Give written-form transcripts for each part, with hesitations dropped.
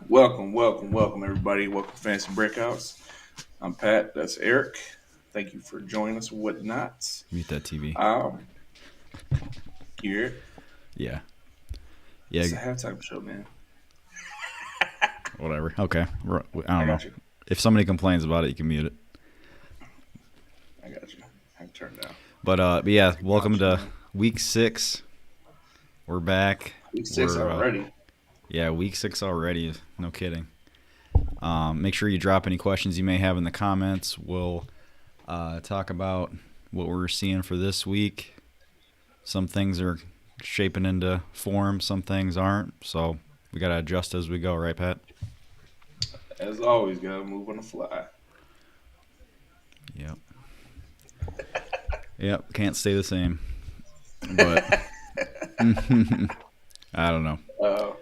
Welcome, everybody. Welcome to Fantasy Breakouts. I'm Pat. That's Eric. Thank you for joining us. Whatnot. Mute that TV. Um, here, Yeah. it's a Yeah. halftime show, man. Whatever. Okay. I I don't know. got you. If somebody complains about it, you can mute it. I got you. I can turn it down. But yeah, Take my welcome option, to man. week 6. We're back. Week 6 We're already. yeah, week 6 already. No kidding. Make sure you drop any questions you may have in the comments. We'll talk about what we're seeing for this week. Some things are shaping into form. Some things aren't. So we gotta adjust as we go, right, Pat? As always, gotta move on the fly. Yep. Yep. Can't stay the same. But I don't know. Uh,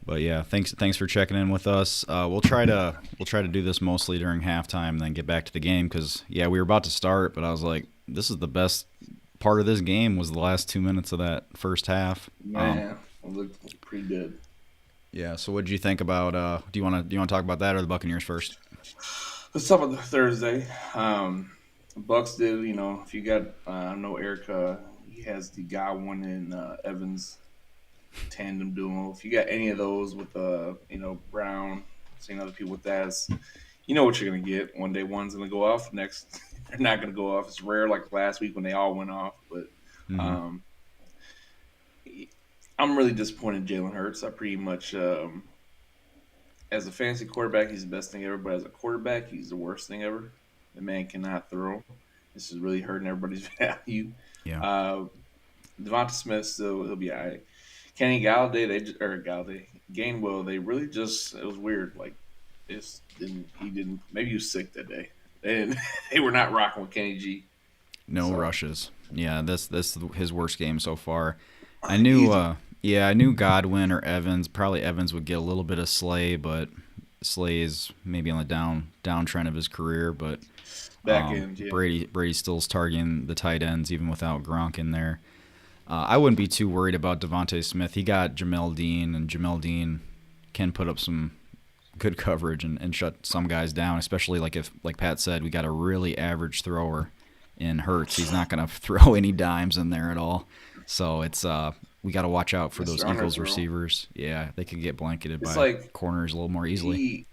But yeah, thanks for checking in with us. We'll try to do this mostly during halftime, and then get back to the game because yeah, we were about to start, but I was like, this is the best part of this game was the last 2 minutes of that first half. man, it looked pretty good. Yeah. So what did you think about? Do you want to talk about that or the Buccaneers first? Let's talk about the Thursday. Bucks did, if you got, I know Eric, he has the Godwin and Evans tandem duo. If you got any of those with Brown, seeing other people with that, you know what you're gonna get. One day one's gonna go off, next they're not gonna go off. It's rare like last week when they all went off, but Mm-hmm. um, I'm really disappointed in Jalen Hurts. I pretty much as a fantasy quarterback, he's the best thing ever, but as a quarterback, he's the worst thing ever. The man cannot throw. This is really hurting everybody's value. Yeah. Devonta Smith still he'll be all right. Kenny Galladay, Gainwell, they really just it was weird. Like this didn't he didn't maybe he was sick that day. They were not rocking with Kenny G. No So rushes. Yeah. This his worst game so far. I knew. easy Yeah, I knew Godwin or Evans. Probably Evans would get a little bit of Slay, but Slay is maybe on the downtrend of his career. But back end, yeah. Brady still's targeting the tight ends even without Gronk in there. I wouldn't be too worried about Devontae Smith. He got Jamel Dean, and Jamel Dean can put up some good coverage and shut some guys down. Especially like Pat said, we got a really average thrower in Hurts. He's not going to throw any dimes in there at all. So it's we got to watch out for those Mr. Eagles Underthrow. receivers. Yeah, they could get blanketed It's by like corners a little more easily.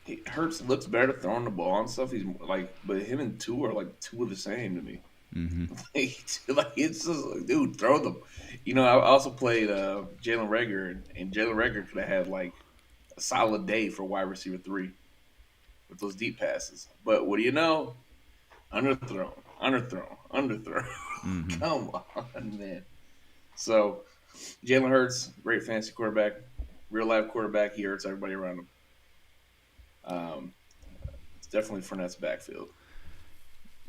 he Hurts looks better throwing the ball and stuff. He's like, but him and two are like two of the same to me. Hmm. Like it's just like, dude, throw them. I also played Jalen Reagor, and Jalen Reagor could have had like a solid day for wide receiver 3 with those deep passes. But what do you know? Underthrown. Hmm. Come on, man. So Jalen Hurts, great fantasy quarterback, real life quarterback. He hurts everybody around him. It's definitely Fournette's backfield.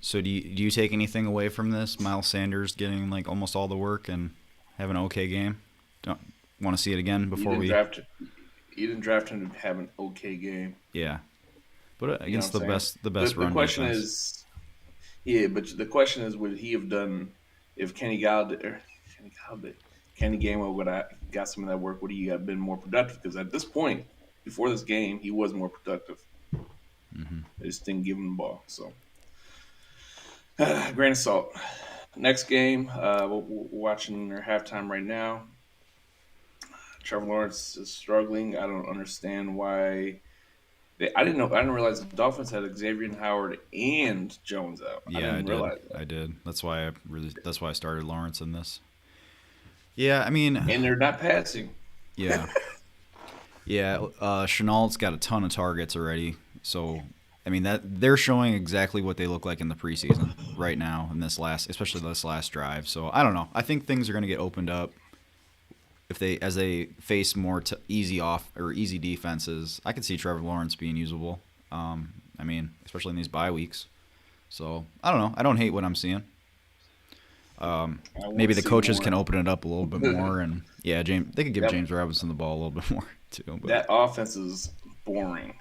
So do you take anything away from this? Miles Sanders getting like almost all the work and having an okay game. Don't want to see it again You before didn't we. draft you didn't draft him to have an okay game. Yeah, but You know against what the I'm saying? best The run question defense. is, yeah, but the question is, would he have done if Kenny Gainwell would have got some of that work? Would he have been more productive? Because at this point, before this game, he was more productive. Hmm. They just didn't give him the ball. So, grain of salt. Next game, we're watching their halftime right now. Trevor Lawrence is struggling. I don't understand why. I didn't realize the Dolphins had Xavier Howard and Jones out. I Yeah, I didn't did. realize that. I did. That's why I started Lawrence in this. Yeah, I mean, And they're not passing. yeah, yeah. Chenault's got a ton of targets already, so I mean that they're showing exactly what they look like in the preseason right now in especially this last drive. So I don't know. I think things are going to get opened up if as they face more easy defenses. I could see Trevor Lawrence being usable. I mean, especially in these bye weeks. So I don't know. I don't hate what I'm seeing. I want Maybe to the see coaches more. can open it up a little bit more, and yeah, they could give That, James Robinson the ball a little bit more too. But that offense is boring.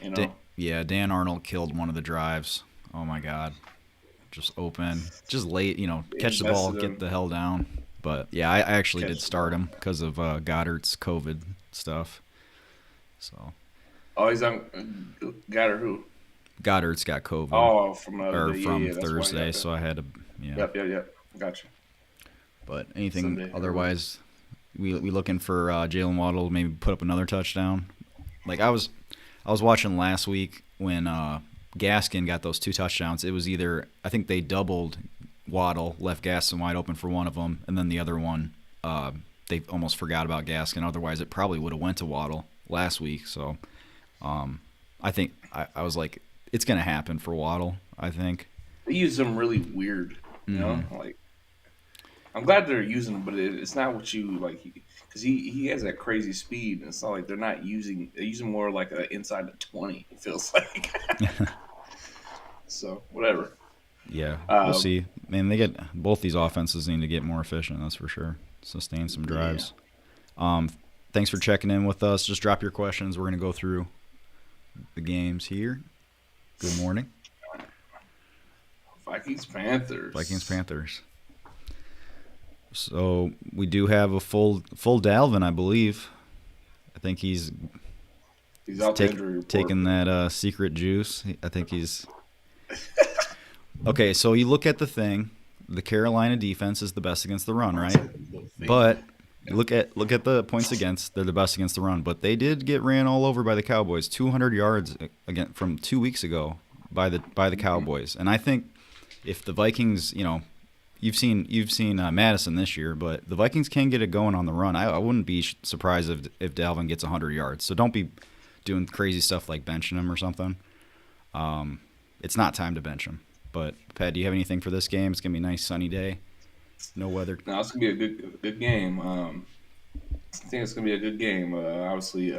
You know, Yeah, Dan Arnold killed one of the drives. Oh my God, just open, just late. they Catch the ball, invested get in the hell down. But yeah, I actually did Catch the start ball. him because of Goddard's COVID stuff. So Oh, he's on. Got her who? Goddard's got COVID Oh, from the other or day. Yeah, from yeah. That's why. Thursday, Yep, yep, so I had to yeah. yep. Gotcha. But anything Sunday. otherwise, we looking for Jaylen Waddle to maybe put up another touchdown. Like I was watching last week when Gaskin got those 2 touchdowns. It was either I think they doubled Waddle, left Gaskin wide open for one of them, and then the other one they almost forgot about Gaskin. Otherwise, it probably would have went to Waddle last week. So I think I was like, it's gonna happen for Waddle. I think. They use them really weird. You know, Mm-hmm. like I'm glad they're using them, but it's not what you like. Because he has that crazy speed, and it's not like they're using more like a inside the 20. It feels like. So whatever. Yeah, we'll Um, see. Man, they get both these offenses need to get more efficient. That's for sure. Sustain some yeah. drives. Um, thanks for checking in with us. Just drop your questions. We're gonna go through the games here. Good morning, Vikings Panthers. Vikings Panthers. So we do have a full Dalvin, I believe. I think he's He's out the injury report. taking that secret juice. I think he's okay. So you look at the thing. The Carolina defense is the best against the run, right? But you look at the points against. They're the best against the run, but they did get ran all over by the Cowboys. 200 yards again from 2 weeks ago by the Cowboys. And I think if the Vikings, you've seen Madison this year, but the Vikings can get it going on the run. I wouldn't be surprised if Dalvin gets 100 yards. So don't be doing crazy stuff like benching him or something. It's not time to bench him. But Pat, do you have anything for this game? It's gonna be a nice sunny day, no weather. No, it's gonna be a good game. I think it's gonna be a good game. Obviously,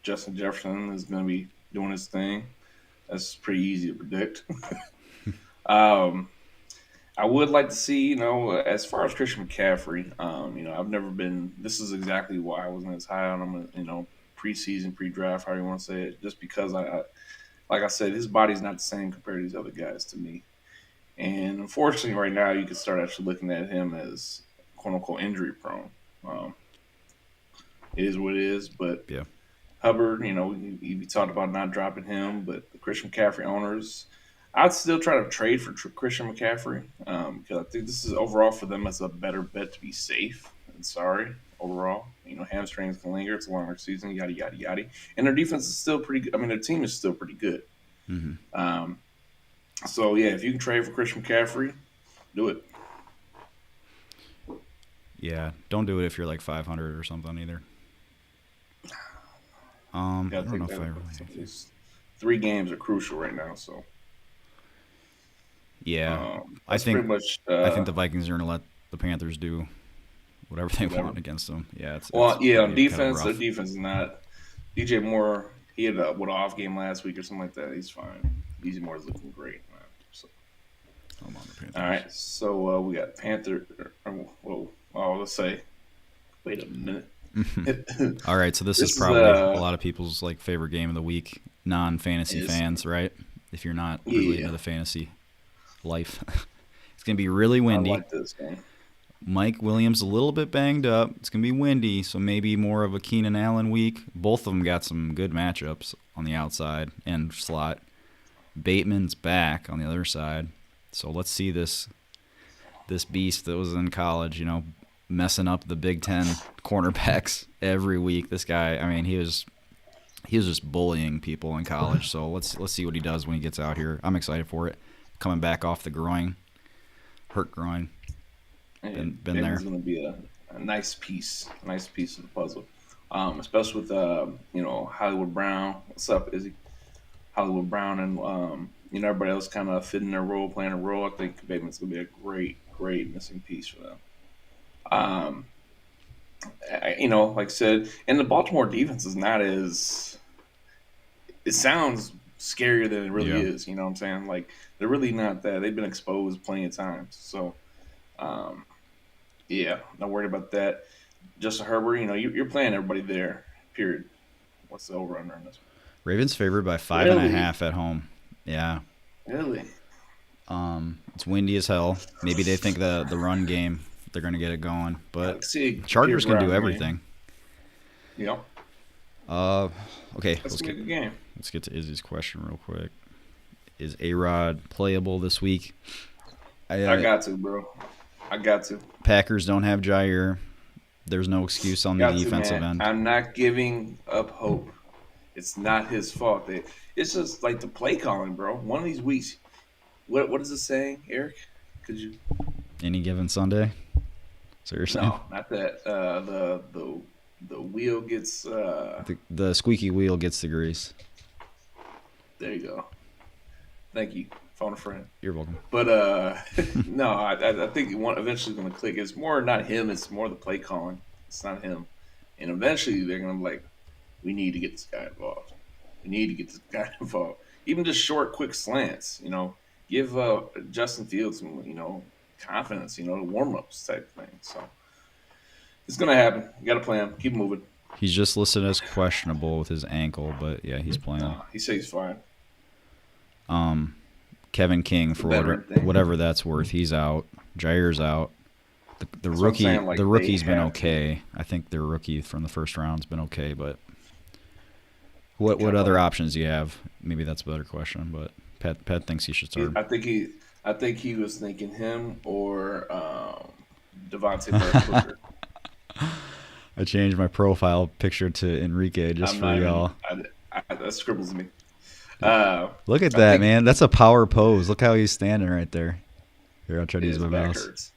Justin Jefferson is gonna be doing his thing. That's pretty easy to predict. um, I would like to see, as far as Christian McCaffrey, I've never been. This is exactly why I wasn't as high on him. Preseason, pre-draft, how you want to say it, just because like I said, his body's not the same compared to these other guys to me. And unfortunately, right now, you can start actually looking at him as "quote unquote" injury prone. Um, it is what it is. But Yeah. Hubbard, we talked about not dropping him, but the Christian McCaffrey owners, I'd still try to trade for Christian McCaffrey because I think this is overall for them as a better bet to be safe than sorry overall. Hamstrings can linger. It's a longer season, yada, yada, yada. And their defense is still pretty good. I mean, their team is still pretty good. Mm-hmm. So, yeah, if you can trade for Christian McCaffrey, do it. Yeah. Don't do it if you're like 500 or something either. I Got to don't know think if I that really. these 3 games are crucial right now. So, Yeah, I that's think pretty much. I think the Vikings are gonna let the Panthers do whatever they Whatever. want against them. Yeah, it's Well, yeah, gonna on be kind of defense, their rough. defense is not. DJ Moore, he had a off game last week or something like that. He's fine. DJ Moore is looking great. So, I'm on the Panthers. all right, so we got Panther. Let's say. Wait a minute. All right, so this is This is probably a lot of people's like favorite game of the week, non-fantasy is fans, right? If you're not really yeah. into the fantasy life, it's gonna be really I windy. like this game. Mike Williams a little bit banged up. It's gonna be windy, so maybe more of a Keenan Allen week. Both of them got some good matchups on the outside and slot. Bateman's back on the other side, so let's see this beast that was in college, messing up the Big Ten cornerbacks every week. This guy, I mean, he was just bullying people in college. So let's see what he does when he gets out here. I'm excited for it. Coming back off the hurt groin. Been there. It's going to be a nice piece of the puzzle, especially with Hollywood Brown. What's up, Izzy? Hollywood Brown and everybody else kind of fitting their role, playing a role. I think Bateman's going to be a great missing piece for them. Like I said, and the Baltimore defense is not as. It sounds scarier than it really Yeah. is. You know what I'm saying? Like they're really not that. They've been exposed plenty of times. So, yeah, not worried about that. Justin Herbert, you're playing everybody there. Period. What's the over under on this one? Ravens favored by 5.5 Really? at home. Yeah. Really? It's windy as hell. Maybe they think the run game they're going to get it going. But see, Chargers can do man. everything. Yeah. Okay, let's get the game. Let's get to Izzy's question real quick. Is A-Rod playable this week? I got to, bro. I got to. Packers don't have Jair. There's no excuse on the defensive end. I'm not giving up hope. It's not his fault. It's just like the play calling, bro. One of these weeks. What is it saying, Eric? Could you? Any given Sunday? Seriously? No, not that. The wheel gets. The squeaky wheel gets the grease. There you go. Thank you. Phone a friend. You're welcome. But no, I think one eventually going to click. It's more not him. It's more the play calling. It's not him. And eventually they're going to be like, we need to get this guy involved. We need to get this guy involved. Even just short, quick slants. Give Justin Fields some confidence. Warm ups type thing. So it's going to happen. You got to play him. Keep moving. He's just listed as questionable with his ankle, but yeah, he's playing. He says he's fine. Kevin King, for whatever that's worth, he's out. Jair's out. The rookie, the rookie's been okay. I think the rookie from the first round's been okay, but what other options do you have? Maybe that's a better question, but Pat thinks he should start. I think he was thinking him or Devontae Booker. I changed my profile picture to Enrique just for y'all. That scribbles me. Look at that, man. That's a power pose. Look how he's standing right there. Here, I'll try to use my mouse.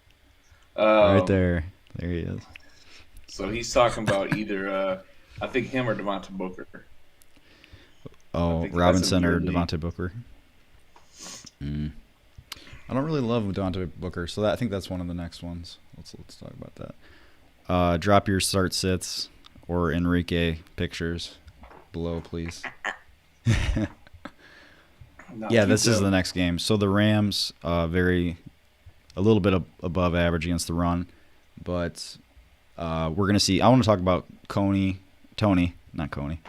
Right there. There he is. So he's talking about either, I think him or Devontae Booker. Oh, Robinson or Devontae Booker. I don't really love Devontae Booker, so I think that's one of the next ones. Let's talk about that. Drop your start sits or Enrique pictures below, please. Yeah, this is the next game. So the Rams, a little bit above average against the run, but we're gonna see. I want to talk about Tony, not Coney.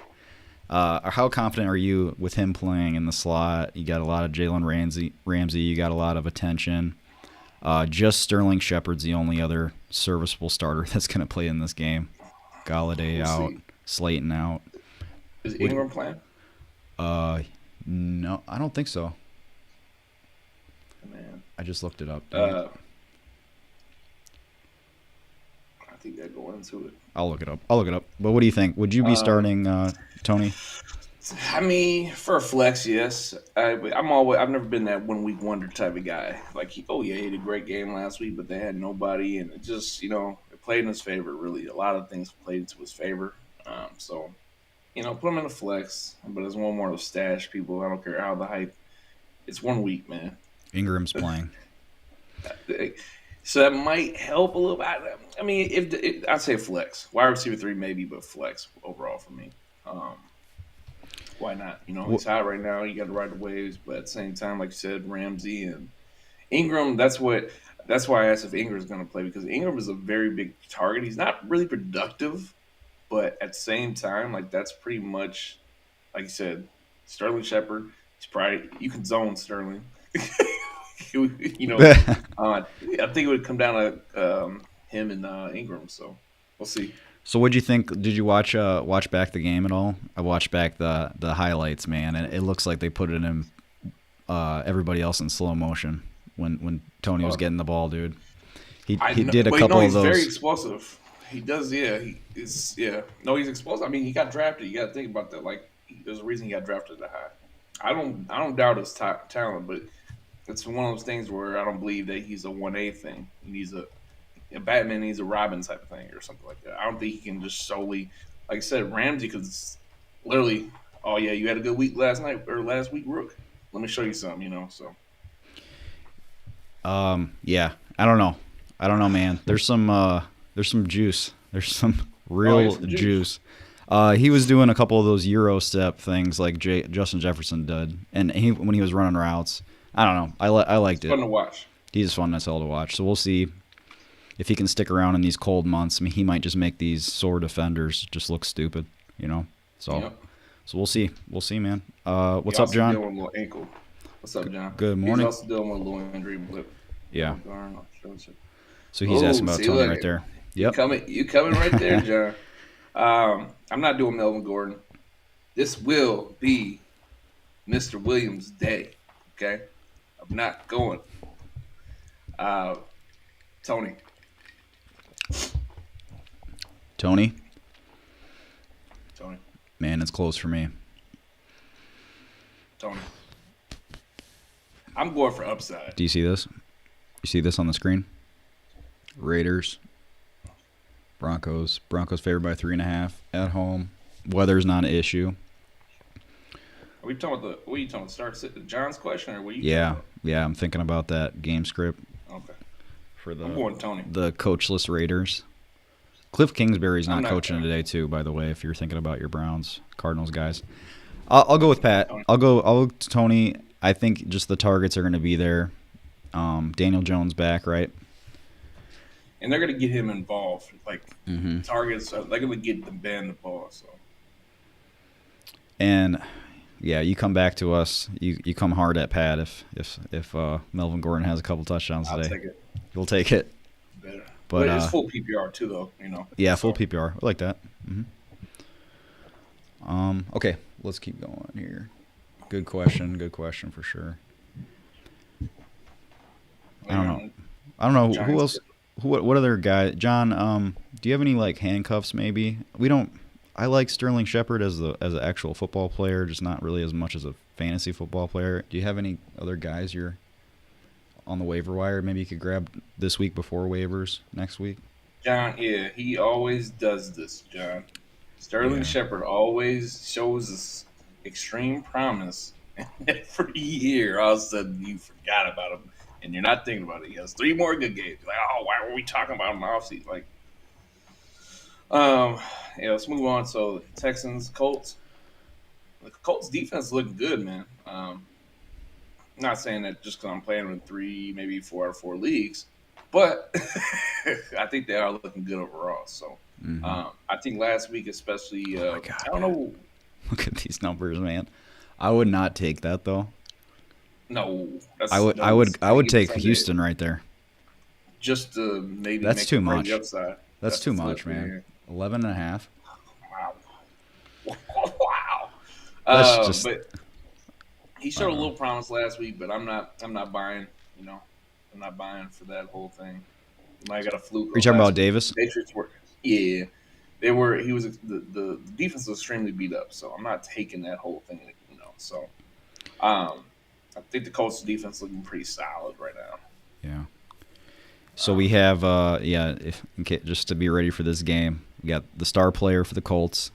How confident are you with him playing in the slot? You got a lot of Jalen Ramsey. You got a lot of attention. Just Sterling Shepard's the only other serviceable starter that's gonna play in this game. Galladay out, Slayton out. Is Ingram playing? No, I don't think so. Man, I just looked it up. I think they're going into it. I'll look it up. But what do you think? Would you be starting Tony? I mean, for a flex, yes. I've never been that 1 week wonder type of guy. Like, he had a great game last week, but they had nobody, and it just, it played in his favor. Really, a lot of things played into his favor. So. Put him in a flex, but it's one more to stash people. I don't care how the hype. It's 1 week, man. Ingram's playing. So that might help a little bit. I mean, I'd say flex. Wide receiver 3 maybe, but flex overall for me. Why not? It's hot right now. You got to ride the waves, but at the same time, like you said, Ramsey and Ingram, that's why I asked if Ingram's going to play, because Ingram is a very big target. He's not really productive. But at the same time, like, that's pretty much, like you said, Sterling Shepard. You can zone Sterling. I think it would come down to him and Ingram. So we'll see. So what'd you think? Did you watch back the game at all? I watched back the highlights, man, and it looks like they put it in everybody else in slow motion when Tony was getting the ball, dude. He did a couple of those. He's very explosive. He does, yeah. He's explosive. I mean, he got drafted. You got to think about that. Like, there's a reason he got drafted that high. I don't doubt his talent, but it's one of those things where I don't believe that he's a 1A thing. He needs a Batman needs a Robin type of thing or something like that. I don't think he can just solely, like I said, Ramsey, because literally, oh yeah, you had a good week last week, Rook. Let me show you something, so. Yeah, I don't know, man. There's some juice. There's some real juice. He was doing a couple of those Euro step things like Justin Jefferson did, and when he was running routes. I don't know. I liked it. Fun to watch. He's fun as hell to watch. So we'll see if he can stick around in these cold months. I mean, he might just make these sore defenders just look stupid, So, yep. So we'll see. We'll see, man. What's up, John? Dealing with a little ankle. What's up, John? Good morning. He's also dealing with a little injury blip. Yeah. So he's Oh, asking about see, Tony look, right there. you Yep. coming, you coming right there, John. I'm not doing Melvin Gordon. This will be Mr. Williams' day. Okay, I'm not going. Uh, Tony, Tony, Tony, man, it's close for me. Tony. I'm going for upside. Do you see this? You see this on the screen? Raiders, Broncos. Broncos favored by 3.5 at home. Weather's not an issue. Are we talking about the? What are you talking about? Start John's question, or what are you Yeah, talking yeah. I'm thinking about that game script about? Okay, for I'm going Tony. the coachless Raiders. Cliff Kingsbury's I'm not not coaching today too, by the way. If you're thinking about your Browns, Cardinals guys, I'll go with Pat. Tony. I'll go to Tony. I think just the targets are going to be there. Daniel Jones back, right? And they're gonna get him involved. Like Mm-hmm. targets, they're gonna get the band the ball. So And yeah, you come back to us. You come hard at Pat if Melvin Gordon has a couple touchdowns I'll today. take it. You'll take it. Better. But It's full PPR too, though. You know. yeah, full So, PPR. I like that. Okay, let's keep going here. Good question. Good question for sure. I don't know. I don't know who else. What other guy? John. Do you have any like handcuffs? Maybe we don't. I like Sterling Shepard as an actual football player, just not really as much as a fantasy football player. Do you have any other guys you're on the waiver wire? Maybe you could grab this week before waivers next week. John, yeah, he always does this, John. Sterling Yeah. Shepard always shows us extreme promise. And every year, all of a sudden, you forgot about him, and you're not thinking about it. He has 3 more good games. Like, oh, why were we talking about him in the offseason? Like, yeah, let's move on. So, Texans, Colts. The Colts defense is looking good, man. Not saying that just because I'm playing with 3, maybe 4 out of 4 leagues, but I think they are looking good overall. So I think last week, especially, Oh my God, I don't know. Look at these numbers, man. I would not take that though. No, that's, I would no, I would it's- I would think take it's Houston right there. just to maybe That's make too a crazy much. upside. That's too the much, flip man. here. 11.5. Wow, wow. That's just But he showed a little promise last week, but I'm not buying. You know, I'm not buying for that whole thing. You might got a fluke. Are you talking last about Davis? week. Patriots were, yeah, they were. He was the defense was extremely beat up, so I'm not taking that whole thing. You know, so I think the Colts defense looking pretty solid right now. Yeah. So we have just to be ready for this game, we got the star player for the Colts,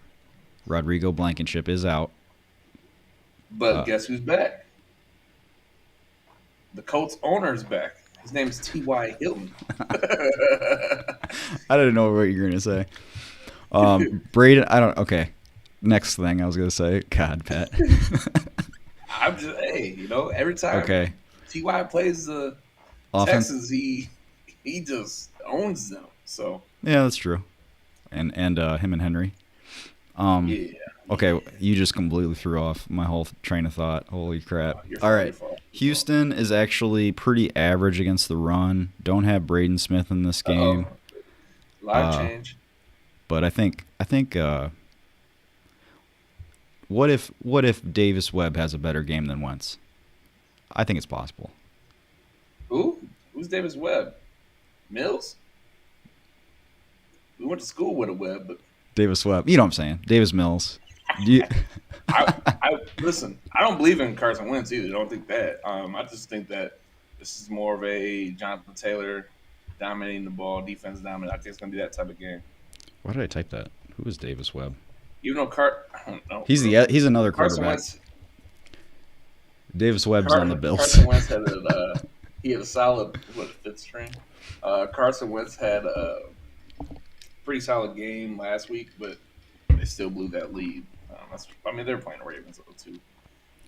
Rodrigo Blankenship is out. But guess who's back? The Colts owner is back. His name is T.Y. Hilton. I didn't know what you were gonna say. Braden, I don't. Okay, next thing I was gonna say. God, Pat. I'm just every time Okay. T.Y. plays the Offense. Texans, he just owns them. So Yeah, that's true. And him and Henry. yeah. Okay, you just completely threw off my whole train of thought. Holy crap. You're All fine, right. you're fine. Houston is actually pretty average against the run. Don't have Braden Smith in this game. Live change. But I think what if Davis Webb has a better game than Wentz? I think it's possible. Who's Davis Webb? Mills? We went to school with a Webb, but Davis Webb. You know what I'm saying. Davis Mills. You, I listen. I don't believe in Carson Wentz either. I don't think that. I just think that this is more of a Jonathan Taylor dominating the ball, defense dominant. I think it's going to be that type of game. why did I type that? Who is Davis Webb? Even though I don't know. He's another Carson quarterback. Wentz. Davis Webb's on the Bills. Carson Wentz had he had a solid fifth string. Carson Wentz had a pretty solid game last week, but they still blew that lead. They're playing the Ravens too,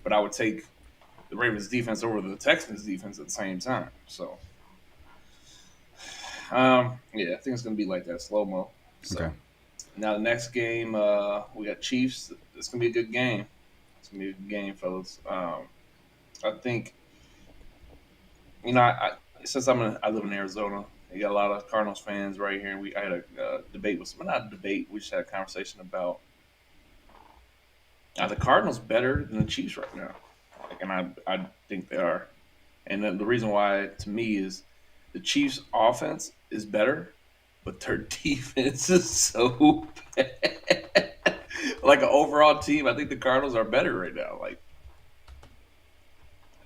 but I would take the Ravens defense over the Texans defense at the same time. So, I think it's going to be like that slow mo. So, Okay. now the next game, we got Chiefs. It's going to be a good game. It's going to be a good game, fellas. I think, since I live in Arizona, We got a lot of Cardinals fans right here. I had a debate with some, not a debate. We just had a conversation about are the Cardinals better than the Chiefs right now? Like, and I think they are. And the reason why to me is the Chiefs' offense is better, but their defense is so bad. Like an overall team, I think the Cardinals are better right now. Like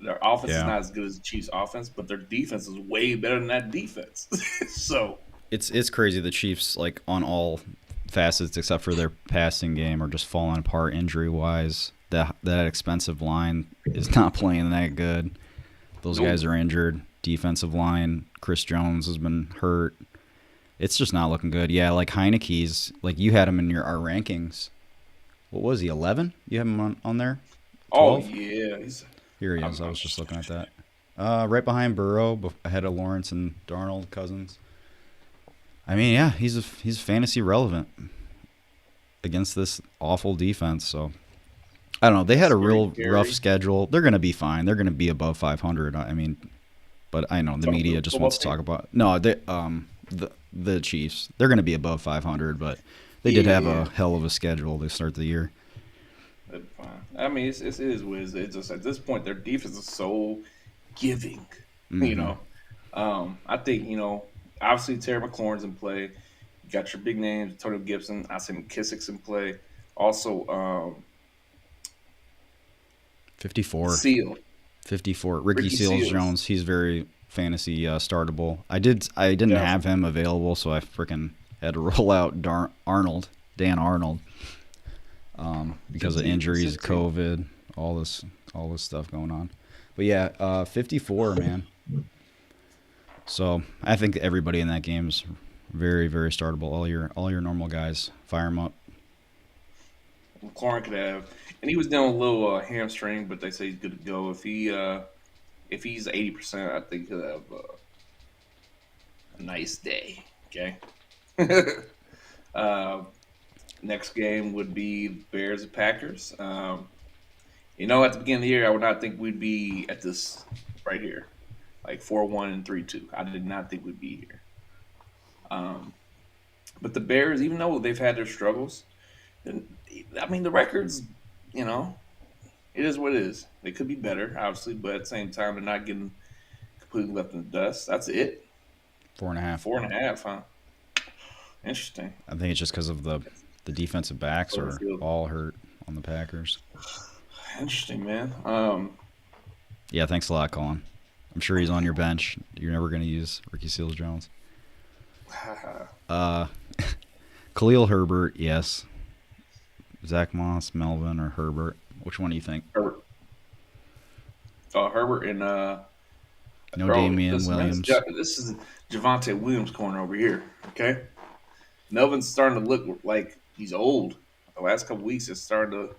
their offense is Yeah. not as good as the Chiefs' offense, but their defense is way better than that defense. So It's crazy. The Chiefs, like on all facets except for their passing game, are just falling apart injury wise. That expensive line is not playing that good. Those nope. guys are injured. Defensive line, Chris Jones has been hurt. It's just not looking good. Yeah, like Heineke's, like you had him in our rankings. What was he? 11? You have him on there? Oh 12? yeah, Here he is. I was just looking at that. Right behind Burrow, ahead of Lawrence and Darnold Cousins. I mean, yeah, he's fantasy relevant against this awful defense. So I don't know. They had a very real rough scary. schedule. They're going to be fine. They're going to be above 500. I mean, but I know the Talking about media the just football wants to team. talk about no. The Chiefs. They're going to be above 500, but they did have Yeah, a hell of a schedule to start the year. that's fine. I mean, it is what it is. It's just at this point, their defense is so giving. You Mm-hmm. know, I think obviously Terry McLaurin's in play. You got your big names, Antonio Gibson. I see McKissick's in play. Also, 54. Seal, 54. Ricky Ricky Seals Seals. Jones. He's very fantasy startable. I didn't Yeah, have him available, so I freaking had to roll out Dan Arnold, because good of team. injuries, Good team. COVID, all this stuff going on. But yeah, 54, man. So I think everybody in that game is very, very startable. All your normal guys, fire them up. McLaurin could have, and he was down a little hamstring, but they say he's good to go. If he's 80%, I think he'll have a nice day. Okay. uh, Next game would be Bears and Packers. At the beginning of the year, I would not think we'd be at this right here, like 4-1 and 3-2. I did not think we'd be here. Um, but the Bears, even though they've had their struggles, and I mean the records, you know, it is what it is. They could be better, obviously, but at the same time, they're not getting completely left in the dust. That's it. 4.5. 4.5, huh? Interesting. I think it's just because of the defensive backs are all hurt on the Packers. Interesting, man. Yeah, thanks a lot, Colin. I'm sure he's on your bench. You're never going to use Ricky Seals Jones. Uh, Khalil Herbert, yes. Zach Moss, Melvin, or Herbert. Which one do you think? Herbert, Herbert and No bro, Damian listen, man, Williams. this is Javante Williams corner over here. Okay, Melvin's starting to look like he's old. The last couple weeks, it's starting to,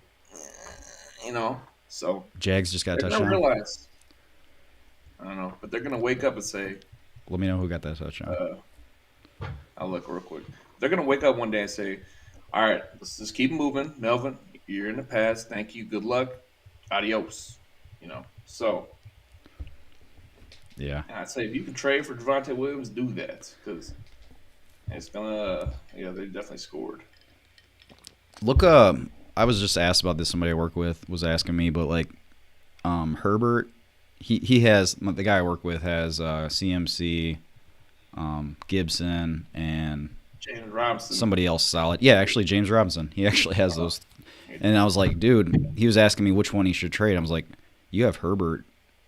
So Jags just got a they're gonna touchdown. realize. I don't know, but they're gonna wake up and say, Let me know who got that touchdown. uh, "I'll look real quick." They're gonna wake up one day and say, "All right, let's just keep moving, Melvin. You're in the past. Thank you. Good luck. Adios." So Yeah. I'd say if you can trade for Javante Williams, do that because it's gonna. Yeah, they definitely scored. Look, I was just asked about this. Somebody I work with was asking me, but like, Herbert, he has the guy I work with has CMC, Gibson, and James Robinson. somebody else solid. Yeah, actually James Robinson. He actually has those. And I was like, dude, he was asking me which one he should trade. I was like, you have Herbert.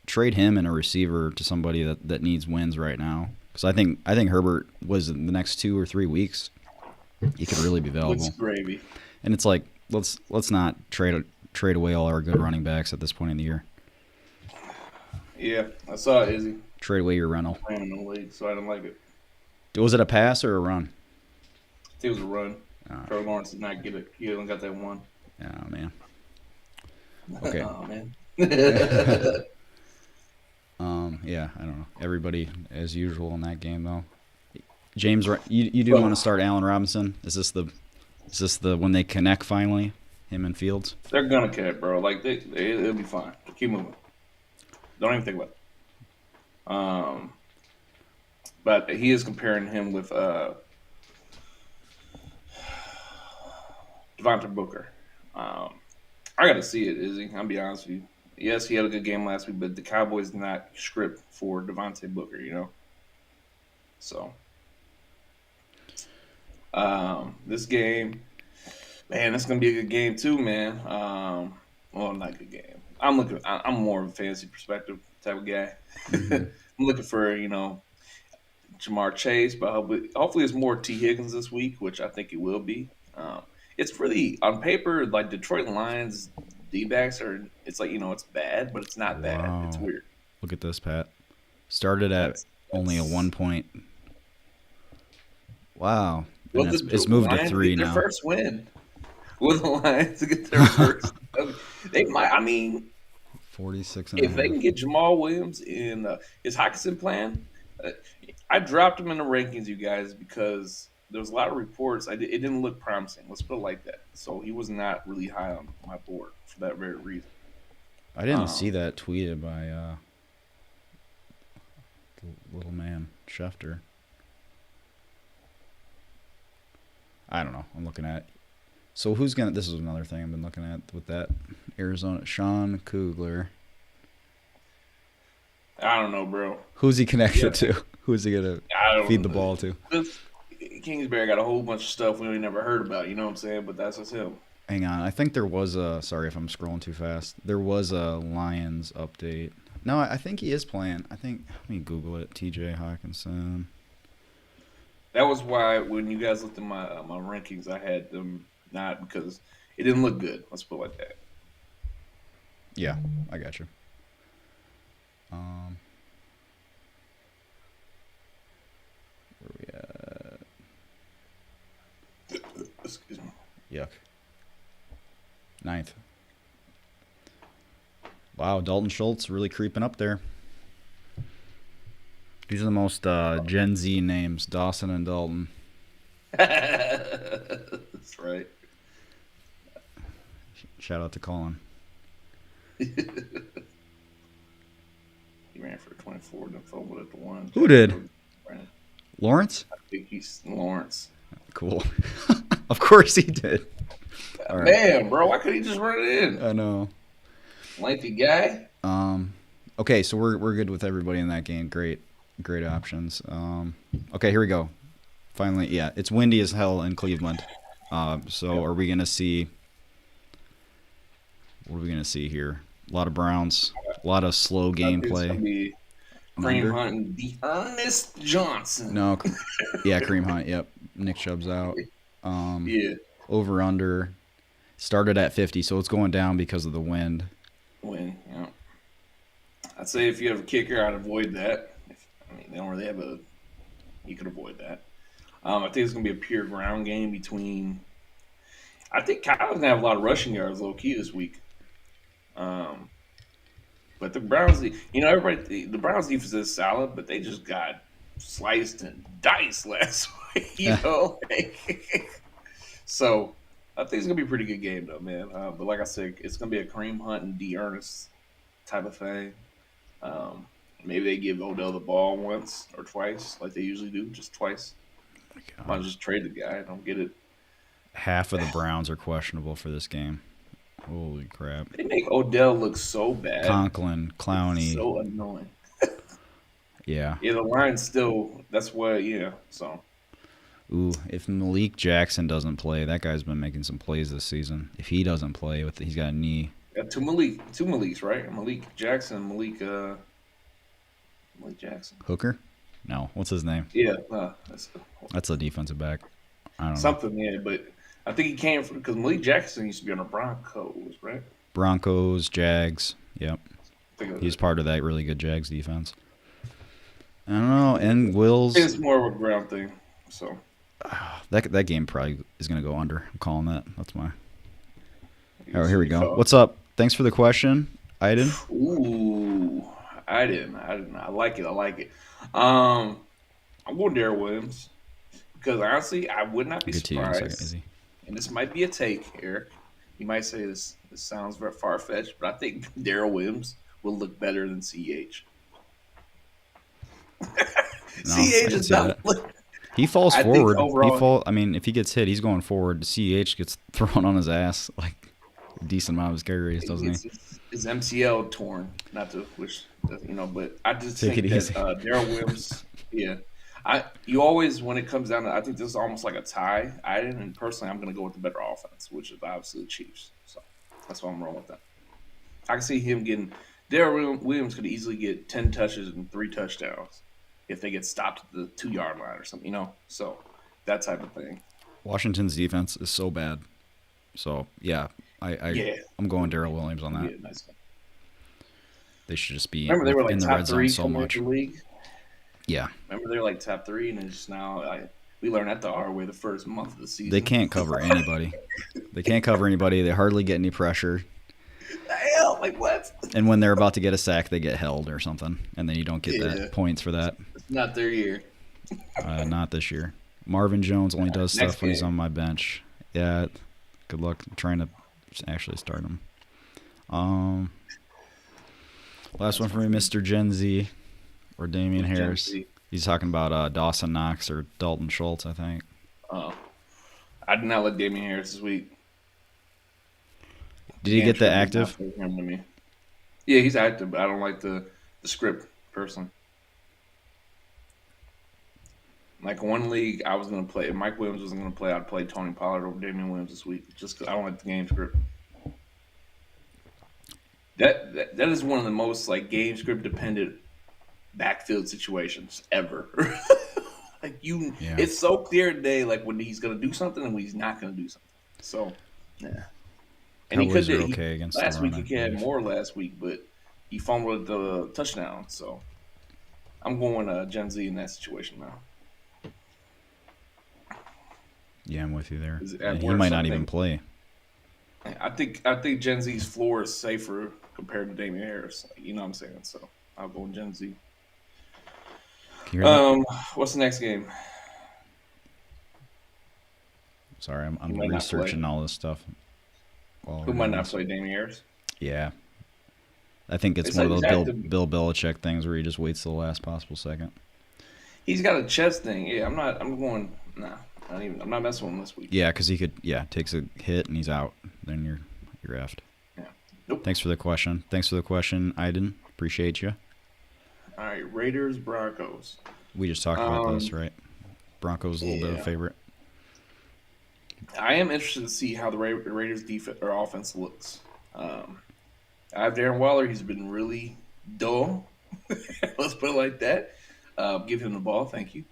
Trade him and a receiver to somebody that needs wins right now. Because I think Herbert was in the next 2 or 3 weeks. He could really be What's valuable. gravy? And it's like let's not trade away all our good running backs at this point in the year. Yeah, I saw Izzy Trade away your rental. playing in the league, so I didn't like it. Was it a pass or a run? I think it was a run. Oh, Trevor Lawrence did not get it. He only got that one. oh man. Okay. Oh man. Yeah, I don't know. Everybody as usual in that game though. James, you do Well, want to start Allen Robinson? Is this the when they connect finally? Him and Fields. they're gonna catch, bro. Like it'll be fine. Keep moving. Don't even think about it. but he is comparing him with Devontae Booker. I got to see it, Izzy. I'll be honest with you. Yes, he had a good game last week, but the Cowboys did not script for Devontae Booker, you know? So, this game, man, it's going to be a good game too, man. Well, not a good game. I'm more of a fantasy perspective type of guy. Mm-hmm. I'm looking for, Jamar Chase, but hopefully it's more T. Higgins this week, which I think it will be. It's really on paper like Detroit Lions D-backs are. It's like it's bad, but it's not bad. It's Wow. weird. Look at this, Pat. Started at only a That's 1 point. Wow. Will And the it's moved to Lions 3 get their now. first win? Will the Lions get their first? They might. I mean, 46 and a if they can half. get Jamal Williams in, is Hawkinson playing? Uh, I dropped him in the rankings, you guys, because there was a lot of reports. It didn't look promising. Let's put it like that. So he was not really high on my board for that very reason. I didn't see Um, that tweeted by the little man, Schefter. I don't know. I'm looking at. So who's going to. This is another thing I've been looking at with that Arizona. Sean Kugler. I don't know, bro. Who's he Yeah, connected to? Who's he going to I feed the don't. ball to? This, Kingsbury got a whole bunch of stuff we never heard about. You know what I'm saying? But that's just him. Hang on. I think there was a. Sorry if I'm scrolling too fast. There was a Lions update. No, I think he is playing. I think. Let me Google it. TJ Hawkinson. That was why when you guys looked at my rankings, I had them not because it didn't look good. Let's put it like that. Yeah, I got you. Um, where we at? Excuse me. Yuck. 9th. Wow, Dalton Schultz really creeping up there. These are the most Gen Z names, Dawson and Dalton. That's right. Shout out to Colin. He ran for 24 and fumbled at the one. Who did? Lawrence? I think he's Lawrence. Cool. Of course he did. All right. Man, bro, why couldn't he just run it in? I know. Lengthy guy. Okay, so we're good with everybody in that game. Great options. Okay, here we go. Finally, yeah, it's windy as hell in Cleveland. So are we gonna see? What are we gonna see here? A lot of Browns, a lot of slow It's gonna gameplay. be Cream Hunt and the Ernest Johnson. No, yeah, Kareem Hunt. Yep, Nick Chubb's out. Yeah. Over under started at 50, so it's going down because of the wind. Yeah. I'd say if you have a kicker, I'd avoid that. They don't really have a. You could avoid that. I think it's going to be a pure ground game between. I think Kyle's going to have a lot of rushing yards low key this week. But the Browns, everybody, the Browns defense is solid, but they just got sliced and diced last week, So I think it's going to be a pretty good game, though, man. But like I said, it's going to be a Kareem Hunt and D. Ernest type of thing. Maybe they give Odell the ball once or twice, like they usually do, just twice. I'll just trade the guy. I don't get it. Half of the Browns are questionable for this game. Holy crap. They make Odell look so bad. Conklin, Clowney. So annoying. Yeah. Yeah, the line's still, that's what, so. Ooh, if Malik Jackson doesn't play, that guy's been making some plays this season. If he doesn't play, he's got a knee. Got two Maliks, right? Malik Jackson, Malik Jackson. Hooker? No. What's his name? Yeah, That's a defensive back. I don't know. something, yeah, but I think he came from, because Malik Jackson used to be on the Broncos, right? Broncos, Jags. Yep. He's It. part of that really good Jags defense. I don't know. And Wills. It's more of a ground thing, so. That game probably is going to go under. I'm calling that. That's my. Oh, here we go. So- What's up? Thanks for the question, Aiden. Ooh, I didn't. I like it. I'm going Darrell Williams because honestly, I would not be Good to you in a second, surprised. Izzy. And this might be a take, Eric. You might say this sounds very far fetched, but I think Darrell Williams will look better than CH. No, I CH can is see not. that. He falls I think forward. overall, I mean, if he gets hit, he's going forward. CH gets thrown on his ass like a decent amount of his carries, he doesn't he? gets his MCL torn. Not to wish, but I just Take it think that easy. Daryl Williams, yeah. You always when it comes down to I think this is almost like a tie. And personally I'm gonna go with the better offense, which is obviously the Chiefs. So that's why I'm rolling with that. I can see him getting Daryl Williams could easily get 10 touches and 3 touchdowns if they get stopped at the 2 yard line or something. So that type of thing. Washington's defense is so bad. So yeah, Yeah, I'm going Daryl Williams on that. yeah, nice guy. They should just be Remember they were like in the red top zone three so coming much. into the league. Yeah, Remember they're like top three, and it's just now we learned that the hard way the first month of the season. they can't cover anybody. They hardly get any pressure. Hell, like what? And when they're about to get a sack, they get held or something, and then you don't get that points for that. It's not their year. Not this year. Marvin Jones only does stuff when he's on my bench. Yeah, good luck trying to actually start him. Last one for me, Mr. Gen Z or Damian Harris. He's talking about Dawson Knox or Dalton Schultz, I think. Oh, I did not like Damian Harris this week. Did he get the active? Him to me. Yeah, he's active, but I don't like the script personally. Like one league, I was gonna play. If Mike Williams wasn't gonna play, I'd play Tony Pollard over Damian Williams this week, just because I don't like the game script. That is one of the most like game script dependent backfield situations ever. It's so clear today, like when he's gonna do something and when he's not gonna do something. So, yeah. And Cowboys are okay against last the week. He had more last week, but he fumbled the touchdown. So I'm going Gen Z in that situation now. Yeah, I'm with you there. He might not even play. I think Gen Z's floor is safer compared to Damian Harris. You know what I'm saying? So I'll go with Gen Z. What's the next game? Sorry, I'm researching all this stuff. Who might not play Damian Harris? Yeah. I think it's one of those Bill Belichick things where he just waits till the last possible second. He's got a chest thing. Yeah, I'm not messing with him this week. Yeah, because he takes a hit and he's out. Then you're effed. Yeah. Nope. Thanks for the question, Aiden. Appreciate you. All right, Raiders, Broncos. We just talked about this, right? Broncos a little bit of a favorite. I am interested to see how the Raiders' defense or offense looks. I have Darren Waller. He's been really dull. Let's put it like that. Give him the ball. Thank you.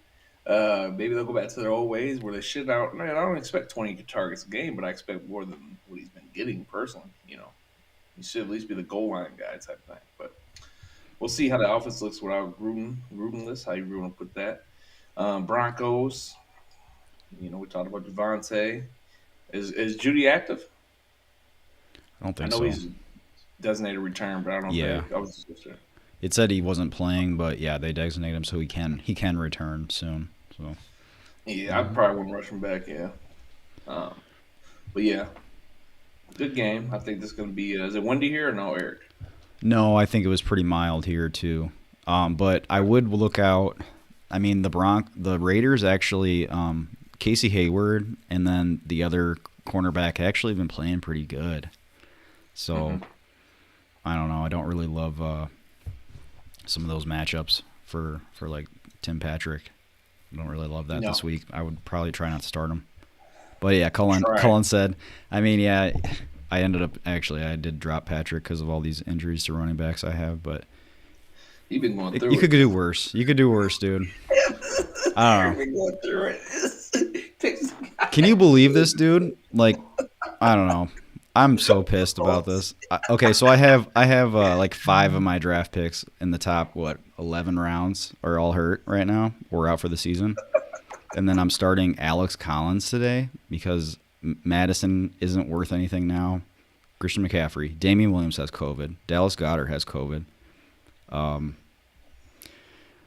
Maybe they'll go back to their old ways where they shit out. Man, I don't expect 20 targets a game, but I expect more than what he's been getting personally. He should at least be the goal line guy type thing. But we'll see how the offense looks without Gruden list. How you going to put that? Broncos. We talked about Devontae. Is Judy active? I don't think so. I know he's designated return, but I don't know. Yeah. I was just sure. It said he wasn't playing, but yeah, they designated him so he can return soon. So yeah, I probably wouldn't rush him back. Yeah, but yeah, good game. I think this is going to be. Is it windy here or no, Eric? No, I think it was pretty mild here too. But I would look out. I mean, the Raiders actually, Casey Hayward and then the other cornerback actually been playing pretty good. So I don't know. I don't really love some of those matchups for like Tim Patrick. I don't really love that this week. I would probably try not to start him. But yeah, Cullen said. I mean, yeah, I did drop Patrick because of all these injuries to running backs I have, but you've been going through you could do worse. You could do worse, dude. I don't know. Been going through it. Can you believe this, dude? Like, I don't know. I'm so pissed about this. Okay, so I have like 5 of my draft picks in the top 11 rounds are all hurt right now. We're out for the season, and then I'm starting Alex Collins today because Madison isn't worth anything now. Christian McCaffrey, Damian Williams has COVID. Dallas Goedert has COVID. I don't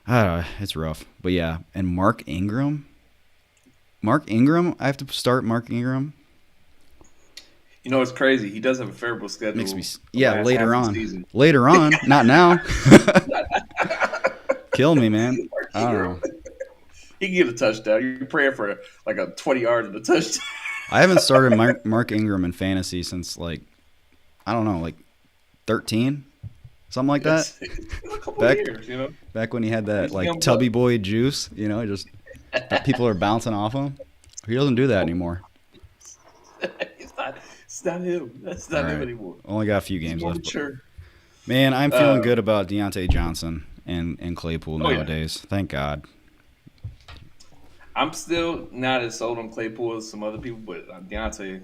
know, it's rough, but yeah. And Mark Ingram, I have to start Mark Ingram. It's crazy. He does have a favorable schedule. Later on, not now. Kill me, man. I don't know. He can get a touchdown. You're praying for like a 20 yards and a touchdown. I haven't started Mark Ingram in fantasy since like I don't know, like 13, something like that. It's a couple of Back years, you know. back when he had that He's a like young tubby buck. boy juice, just people are bouncing off him. He doesn't do that anymore. It's not him. That's All not him right, anymore. only got a few He's games more left. But mature. man, I'm feeling Uh, good about Deontay Johnson and Claypool oh yeah. nowadays. Thank God. I'm still not as sold on Claypool as some other people, but Deontay,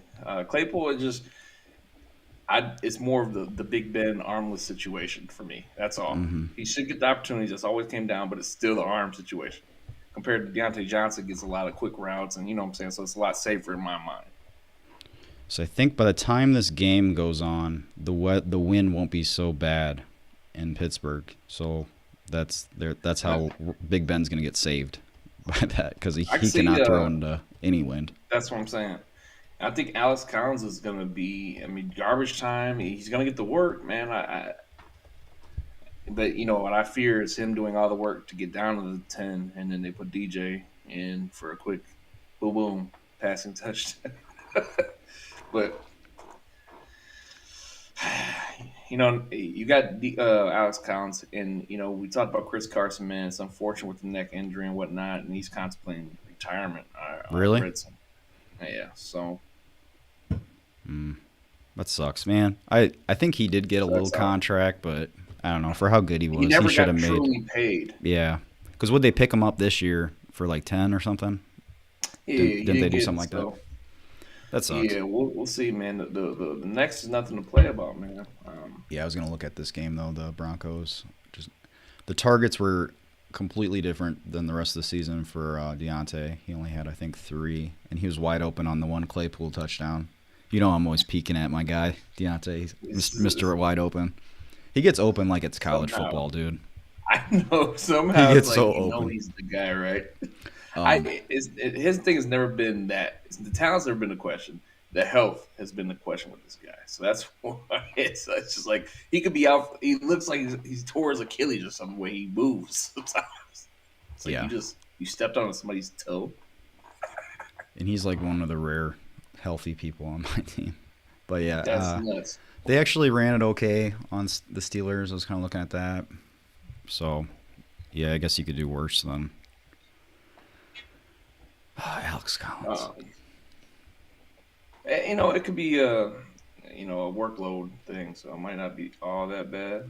Claypool is just, it's more of the Big Ben armless situation for me. That's all. Hmm. He should get the opportunities. That's always came down, but it's still the arm situation. Compared to Deontay Johnson, gets a lot of quick routes, and you know what I'm saying. So it's a lot safer in my mind. So I think by the time this game goes on, the wind won't be so bad in Pittsburgh. So that's Uh, how Big Ben's gonna get saved by that because I can he see. cannot throw into any wind. That's what I'm saying. I think Alex Collins is going to be. I mean, garbage time. He's going to get the work, man. But you know what I fear is him doing all the work to get down to the 10, and then they put DJ in for a quick, boom, boom, passing touchdown. But you got Alex Collins, and we talked about Chris Carson. Man, it's unfortunate with the neck injury and whatnot, and he's contemplating retirement. I Really? read some. Yeah, so Mm, that sucks, man. I think he did get a little that's all. contract, but I don't know for how good he He was. He never should got have made. truly paid. Yeah, because would they pick him up this year for like 10 or something? Yeah, he Didn't they didn't do get something it. like that? So That sucks. yeah, we'll see, man. The next is nothing to play about, man. Yeah, I was gonna look at this game though. The Broncos, just the targets were completely different than the rest of the season for Deontay. He only had I think 3, and he was wide open on the one Claypool touchdown. I'm always peeking at my guy Deontay, Mr. Wide Open. He gets open like it's college Somehow, football, dude. I know He somehow it's gets like so open. he's the guy, right? Um, His thing has never been that the talent's never been the question. The health has been the question with this guy. So that's why it's just like he could be out. He looks like he's tore his Achilles or something. Way he moves sometimes. It's like yeah, you stepped on somebody's toe. and he's like one of the rare healthy people on my team. But yeah, That's nuts. they actually ran it okay on the Steelers. I was kind of looking at that. So, yeah, I guess you could do worse than Alex Collins. Um, it could be a workload thing, so it might not be all that bad.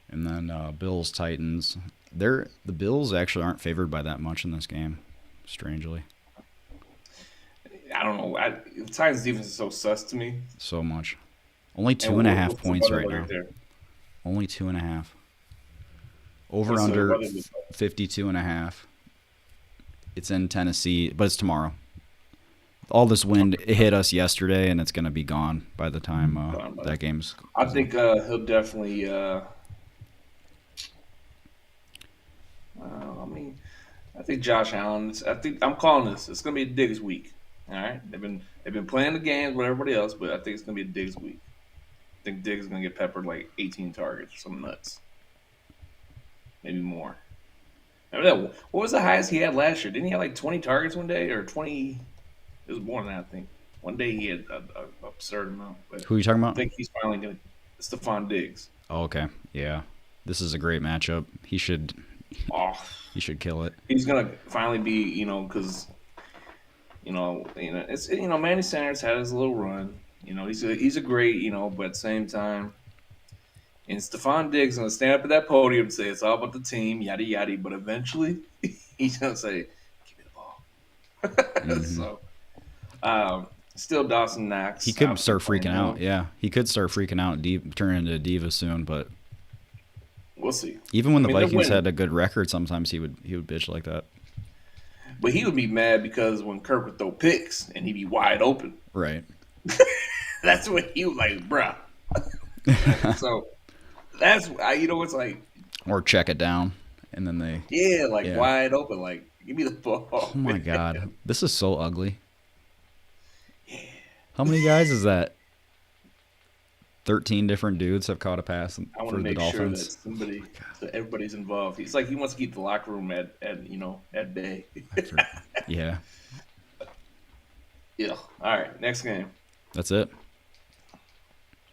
And then Bills Titans. The Bills actually aren't favored by that much in this game, strangely. I don't know. The Titans defense is so sus to me. So much. Only And 2.5 what's the points weather right like now. there? Only 2.5. Over What's the under weather like? 52.5. It's in Tennessee, but it's tomorrow. All this wind it hit us yesterday, and it's going to be gone by the time Gone by. that game's. I think he'll definitely. I mean, I think Josh Allen. I think I'm calling this. It's going to be a Diggs week. All right, they've been playing the games with everybody else, but I think it's going to be a Diggs week. I think Diggs is going to get peppered like 18 targets or some nuts, maybe more. Remember that? What was the highest he had last year? Didn't he have like 20 targets one day or 20? It was more than that, I think. One day he had an absurd amount. But Who are you talking I about? think he's finally going to. Stephon Diggs. Oh, okay. Yeah. This is a great matchup. He should Oh, kill it. he's going to finally be, because, it's, Manny Sanders had his little run. He's a great, but at the same time, and Stephon Diggs going to stand up at that podium and say it's all about the team, yada, yada. But eventually, he's going to say, give me the ball. Hmm. So, still Dawson Knox. He could obviously start freaking playing out. well. Yeah. He could start freaking out and turn into a diva soon, but We'll see. even when I the mean, they're Vikings winning. had a good record, sometimes he would bitch like that. But he would be mad because when Kirk would throw picks and he'd be wide open. Right. That's what he was like, bruh. So that's it's like, Or check it down and then they yeah, like yeah. wide open, like give me the ball. Oh my god. This is so ugly. How many guys is that? 13 different dudes have caught a pass I want to for the make sure that Dolphins. somebody, that everybody's involved. He's like he wants to keep the locker room at bay. Yeah, Yeah. All right. Next game. that's it.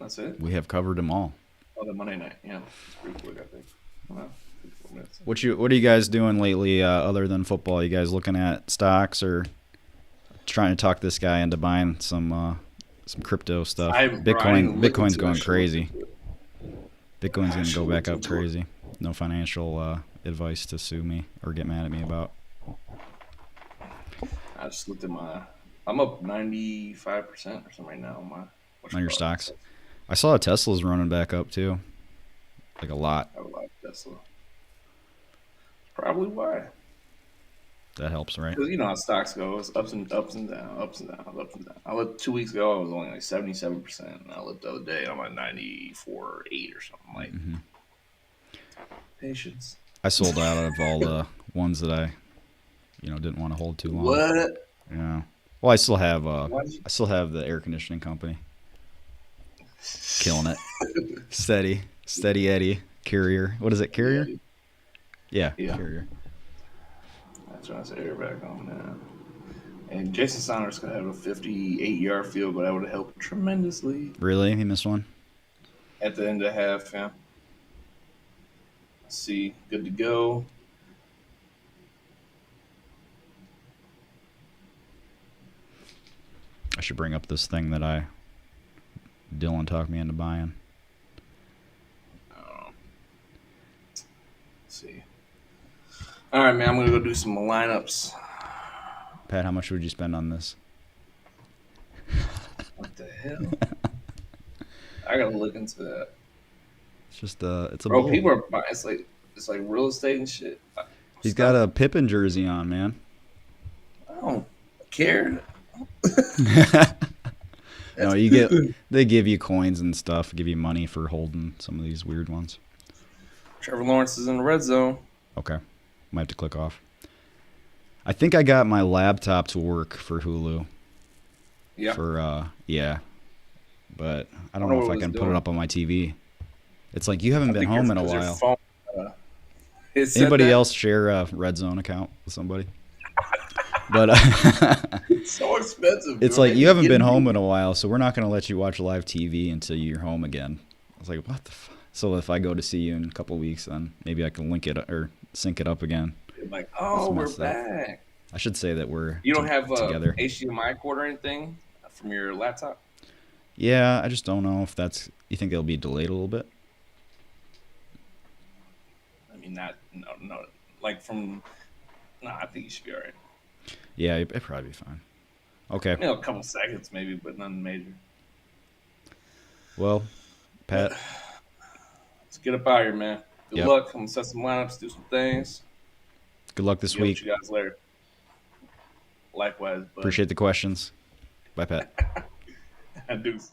That's it. We have covered them all. Oh, the Monday night. Yeah, it's pretty quick. I think. Well, 4 minutes. What are you guys doing lately other than football? You guys looking at stocks or trying to talk this guy into buying some crypto stuff? Bitcoin's going crazy. Bitcoin's going to go back up crazy. No financial advice to sue me or get mad at me about. I just looked at my. I'm up 95% or something right now On your stocks. I saw Tesla's running back up too, like a lot. I have a lot of Tesla. Probably why. That helps, right? Because you know how stocks go, it's ups and down, ups and down, ups and down. I looked 2 weeks ago, I was only like 77%. And I looked the other day, I'm at 94.8 or something like. Patience. I sold out of all the ones that I, didn't want to hold too long. What? Yeah. Well, I still have the air conditioning company. Killing it. Steady Eddie. Carrier. What is it? Carrier? Yeah. Carrier. That's trying to say back on now. And Jason Saunders could have a 58-yard field, but that would have helped tremendously. Really? He missed one? At the end of the half, yeah. Let's see. Good to go. I should bring up this thing that Dylan talked me into buying. Let's see. All right, man. I'm going to go do some lineups. Pat, how much would you spend on this? What the hell? I got to look into that. It's just it's a bro. bull. People are buying. It's like real estate and shit. He's got a Pippen jersey on, man. I don't care. No, they give you coins and stuff, give you money for holding some of these weird ones. Trevor Lawrence is in the red zone. Okay. Might have to click off. I think I got my laptop to work for Hulu. Yeah. But I don't know if I can put it up on my TV. It's like you haven't been home in a while. Phone, Anybody else share a Red Zone account with somebody? But it's so expensive. It's like you haven't been home in a while, so we're not going to let you watch live TV until you're home again. I was like, what the fuck? So if I go to see you in a couple weeks, then maybe I can link it or sync it up again. You're like, oh, we're back. I should say that we're You don't have together. HDMI cord or anything from your laptop? Yeah, I just don't know if that's. You think it'll be delayed a little bit? I mean, no. Like from. No, I think you should be all right. Yeah, it'd probably be fine. Okay. A couple seconds maybe, but nothing major. Well, Pat. Let's get up out here, man. Good luck. I'm going to set some lineups, do some things. Good luck this week. See you guys later. Likewise. Bud. Appreciate the questions. Bye, Pat. Deuce.